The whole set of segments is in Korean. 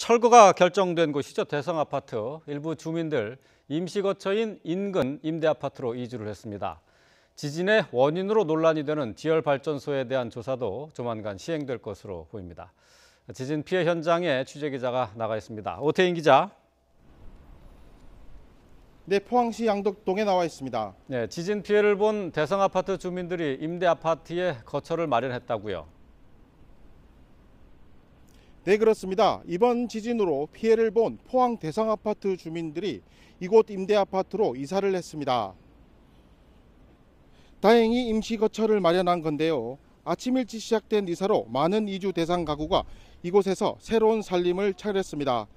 철거가 결정된 곳이죠. 대성아파트. 일부 주민들 임시거처인 인근 임대아파트로 이주를 했습니다. 지진의 원인으로 논란이 되는 지열발전소에 대한 조사도 조만간 시행될 것으로 보입니다. 지진 피해 현장에 취재기자가 나가 있습니다. 오태인 기자. 네, 포항시 양덕동에 나와 있습니다. 네, 지진 피해를 본 대성아파트 주민들이 임대아파트에 거처를 마련했다고요. 네, 그렇습니다. 이번 지진으로 피해를 본 포항 대성아파트 주민들이 이곳 임대아파트로 이사를 했습니다. 다행히 임시 거처를 마련한 건데요. 아침 일찍 시작된 이사로 많은 이주 대상 가구가 이곳에서 새로운 살림을 차렸습니다.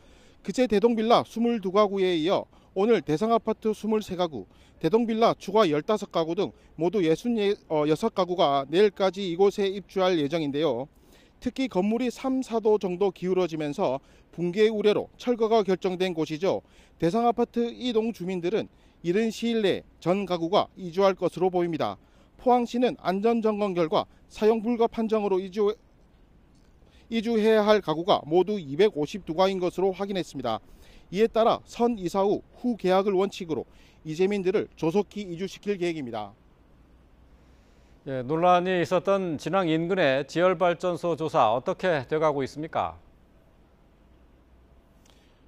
그제 대동빌라 22가구에 이어 오늘 대성아파트 23가구, 대동빌라 추가 15가구 등 모두 66가구가 내일까지 이곳에 입주할 예정인데요. 특히 건물이 3, 4도 정도 기울어지면서 붕괴 우려로 철거가 결정된 곳이죠. 대성아파트 이동 주민들은 이른 시일 내에 전 가구가 이주할 것으로 보입니다. 포항시는 안전점검 결과 사용 불가 판정으로 이주해야 할 가구가 모두 252가인 것으로 확인했습니다. 이에 따라 선 이사 후 계약을 원칙으로 이재민들을 조속히 이주시킬 계획입니다. 예, 논란이 있었던 진앙 인근의 지열발전소 조사 어떻게 돼가고 있습니까?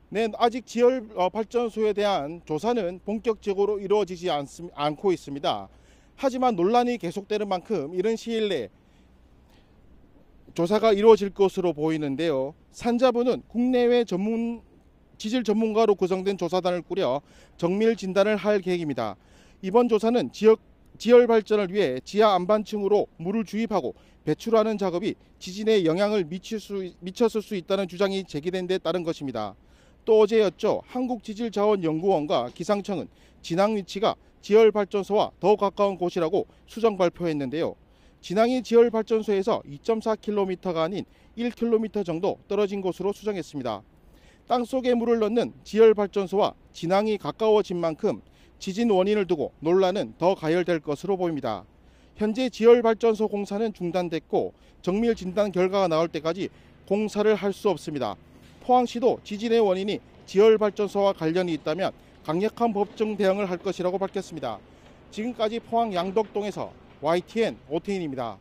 네, 아직 지열발전소에 대한 조사는 본격적으로 이루어지지 않고 있습니다. 하지만 논란이 계속되는 만큼 이른 시일 내에 조사가 이루어질 것으로 보이는데요. 산자부는 국내외 지질 전문가로 구성된 조사단을 꾸려 정밀 진단을 할 계획입니다. 이번 조사는 지열 발전을 위해 지하 안반층으로 물을 주입하고 배출하는 작업이 지진에 영향을 미쳤을 수 있다는 주장이 제기된 데 따른 것입니다. 또 어제였죠. 한국지질자원연구원과 기상청은 진앙 위치가 지열발전소와 더 가까운 곳이라고 수정 발표했는데요. 진앙이 지열발전소에서 2.4km가 아닌 1km 정도 떨어진 곳으로 수정했습니다. 땅속에 물을 넣는 지열발전소와 진앙이 가까워진 만큼 지진 원인을 두고 논란은 더 가열될 것으로 보입니다. 현재 지열발전소 공사는 중단됐고 정밀 진단 결과가 나올 때까지 공사를 할 수 없습니다. 포항시도 지진의 원인이 지열발전소와 관련이 있다면 강력한 법정 대응을 할 것이라고 밝혔습니다. 지금까지 포항 양덕동에서 YTN 오태인입니다.